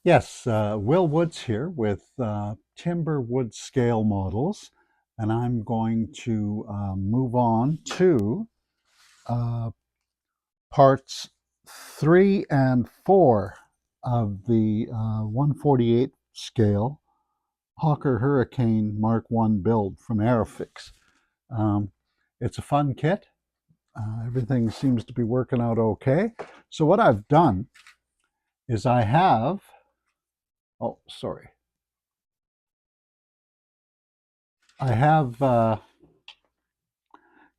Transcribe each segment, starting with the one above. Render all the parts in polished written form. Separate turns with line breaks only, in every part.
Yes, Will Woods here with timber wood scale models, and I'm going to move on to uh, parts 3 and 4 of the 148 scale Hawker Hurricane Mark I build from Airfiix. Um, it's a fun kit. Everything seems to be working out okay. So what I've done is oh, sorry. I have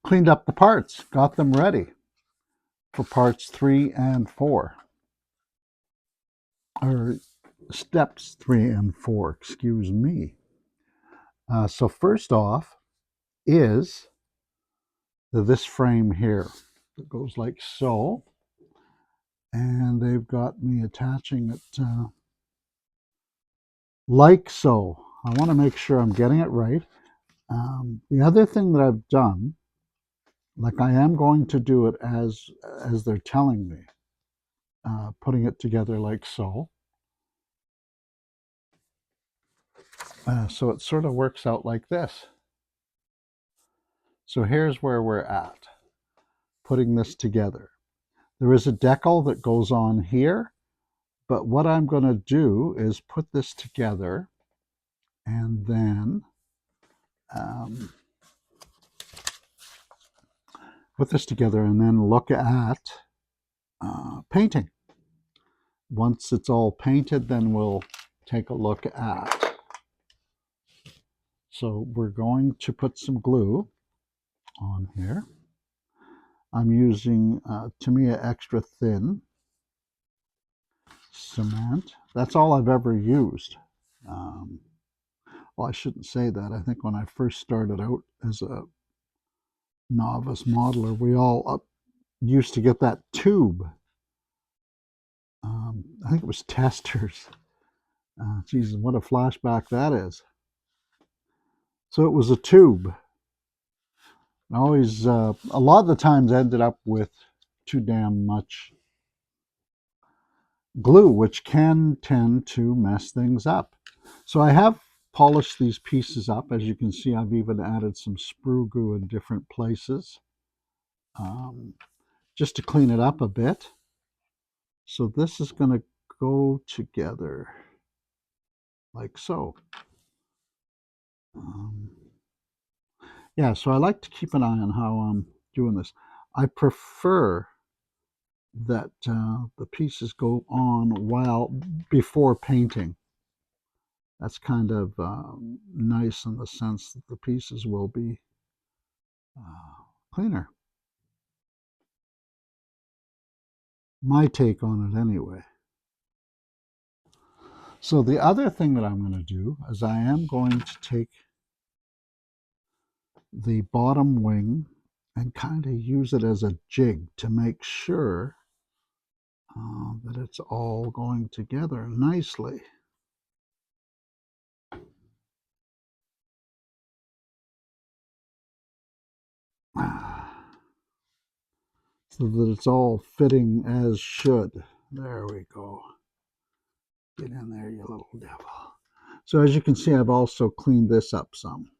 cleaned up the parts, got them ready for parts 3 and 4, or steps 3 and 4, excuse me. So first off is this frame here that goes like so, and they've got me attaching it like so. I want to make sure I'm getting it right. The other thing that I've done, like I am going to do it as they're telling me, putting it together like so. So it sort of works out like this. So here's where we're at, putting this together. There is a decal that goes on here, but what I'm going to do is put this together and then look at painting. Once it's all painted, then we'll take a look at. So we're going to put some glue on here. I'm using Tamiya Extra Thin cement. That's all I've ever used. Well, I shouldn't say that. I think when I first started out as a novice modeler, we all used to get that tube. I think it was Testers. Jesus, what a flashback that is. So it was a tube. I always, a lot of the times, ended up with too damn much glue, which can tend to mess things up. So I have polished these pieces up. As you can see, I've even added some sprue glue in different places, just to clean it up a bit. So this is going to go together like so. Yeah, so I like to keep an eye on how I'm doing this. I prefer that the pieces go on before painting. That's kind of nice in the sense that the pieces will be cleaner. My take on it anyway. So the other thing that I'm going to do is I am going to take the bottom wing and kind of use it as a jig to make sure that it's all going together nicely. So that it's all fitting as should. There we go. Get in there, you little devil. So as you can see, I've also cleaned this up some.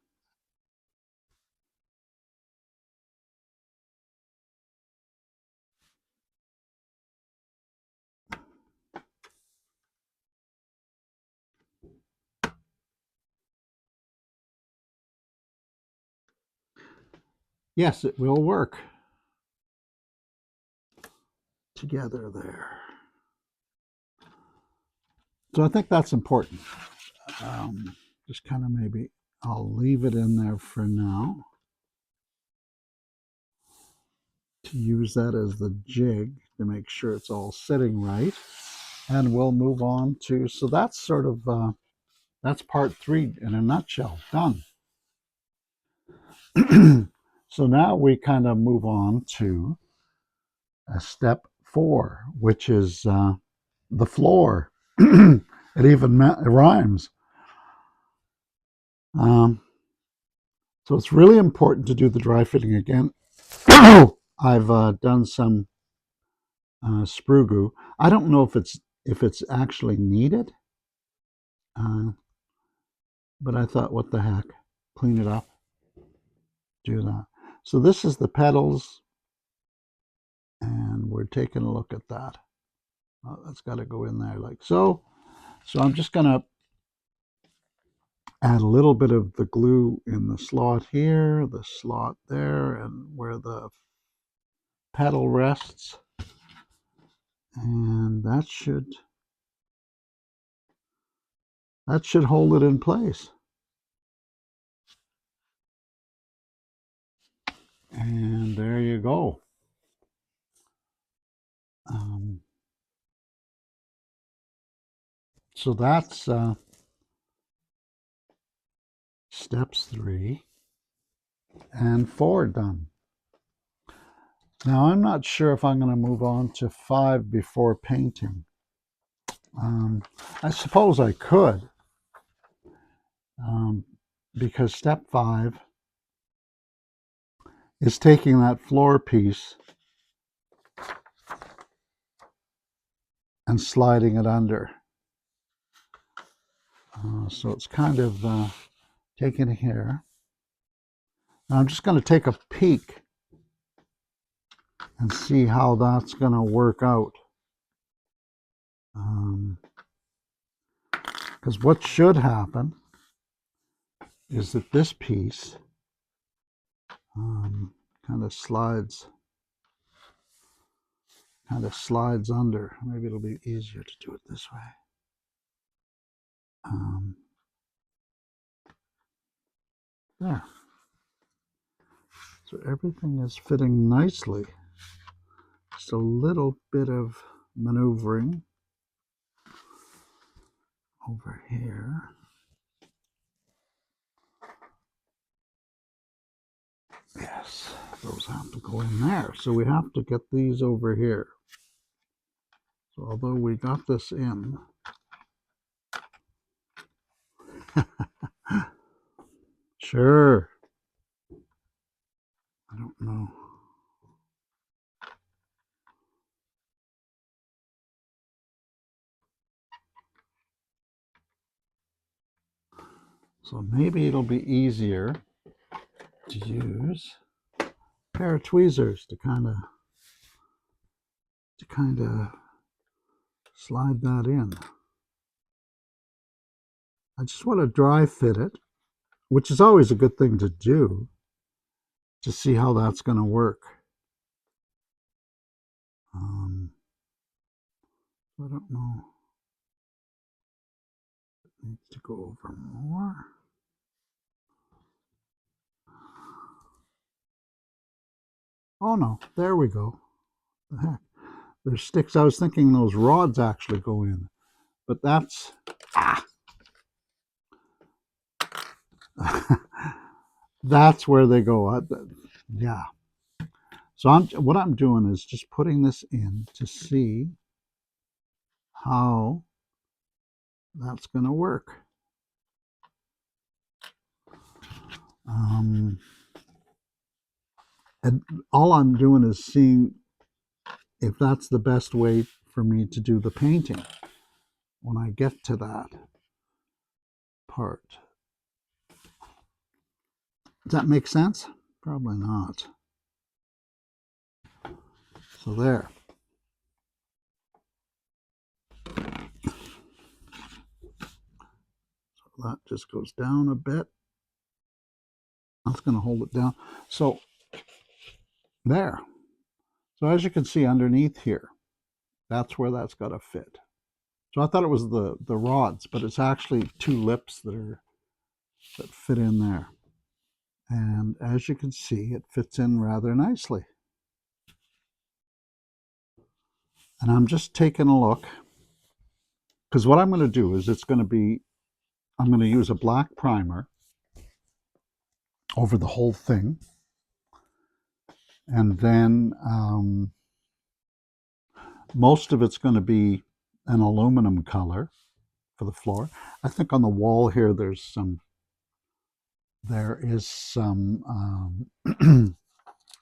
Yes, it will work together there. So I think that's important. Just kind of maybe I'll leave it in there for now to use that as the jig to make sure it's all sitting right. And we'll move on to, so that's sort of, that's part 3 in a nutshell, done. So now we kind of move on to step 4, which is the floor. It even rhymes. So it's really important to do the dry fitting again. I've done some sprue glue. I don't know if it's if it's actually needed. But I thought, what the heck? Clean it up, do that. So this is the pedals, and we're taking a look at that. Oh, that's got to go in there like so. So I'm just going to add a little bit of the glue in the slot here, the slot there, and where the pedal rests. And that should hold it in place. And there you go. So that's steps 3 and 4 done. Now I'm not sure if I'm going to move on to 5 before painting. I suppose I could, because step 5 is taking that floor piece and sliding it under. So it's kind of taken here. Now I'm just going to take a peek and see how that's going to work out. Because what should happen is that this piece kind of slides under. Maybe it'll be easier to do it this way. There. So everything is fitting nicely. Just a little bit of maneuvering over here. Yes, those have to go in there. So we have to get these over here. So although we got this in, sure, I don't know. So maybe it'll be easier to use a pair of tweezers to kind of slide that in. I just want to dry fit it, which is always a good thing to do, to see how that's going to work. I don't know. It needs to go over more. Oh no, there we go. The heck. There's sticks. I was thinking those rods actually go in, but that's that's where they go. Yeah. So what I'm doing is just putting this in to see how that's going to work. And all I'm doing is seeing if that's the best way for me to do the painting when I get to that part. Does that make sense? Probably not. So there. So that just goes down a bit. That's going to hold it down. So there. So as you can see underneath here, that's where that's got to fit. So I thought it was the rods, but it's actually 2 lips that fit in there. And as you can see, it fits in rather nicely. And I'm just taking a look, because what I'm going to do is I'm going to use a black primer over the whole thing. And then most of it's going to be an aluminum color for the floor. I think on the wall here there is some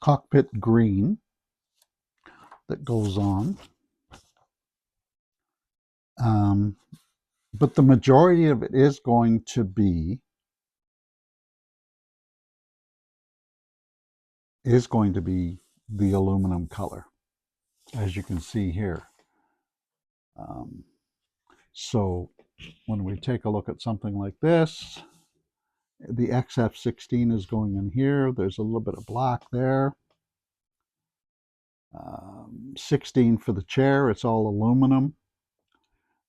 cockpit green that goes on. But the majority of it is going to be the aluminum color, as you can see here. So when we take a look at something like this, the XF16 is going in here. There's a little bit of black there. 16 for the chair, it's all aluminum.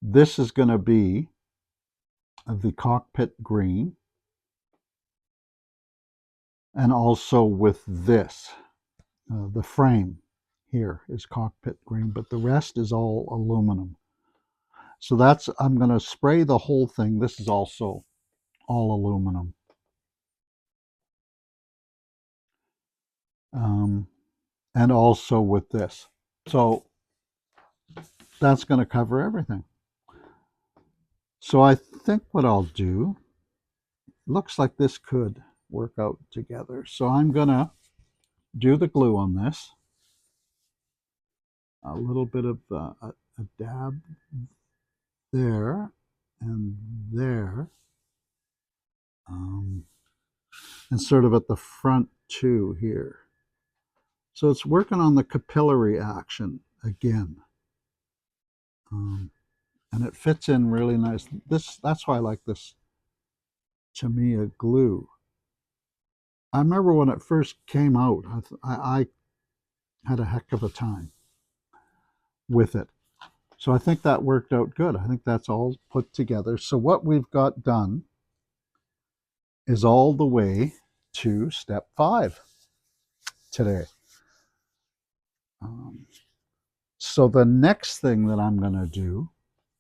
This is going to be the cockpit green. And also with this, the frame here is cockpit green, but the rest is all aluminum. So that's, I'm going to spray the whole thing. This is also all aluminum. And also with this. So that's going to cover everything. So I think what I'll do, looks like this could work out together. So I'm going to do the glue on this. A little bit of a dab there and there. And sort of at the front too here. So it's working on the capillary action again. And it fits in really nice. That's why I like this Tamiya glue. I remember when it first came out, I had a heck of a time with it. So I think that worked out good. I think that's all put together. So what we've got done is all the way to step 5 today. So the next thing that I'm going to do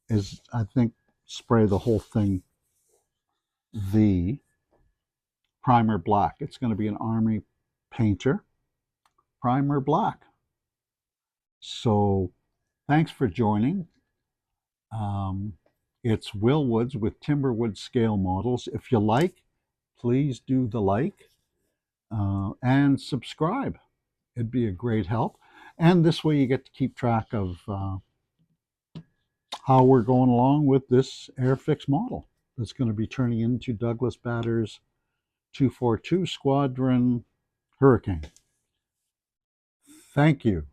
is, I think, spray the whole thing the primer black. It's going to be an Army Painter primer black. So thanks for joining. It's Will Woods with Timberwood Scale Models. If you like, please do the like and subscribe. It'd be a great help. And this way you get to keep track of how we're going along with this Airfiix model that's going to be turning into Douglas Bader's 242 Squadron Hurricane. Thank you.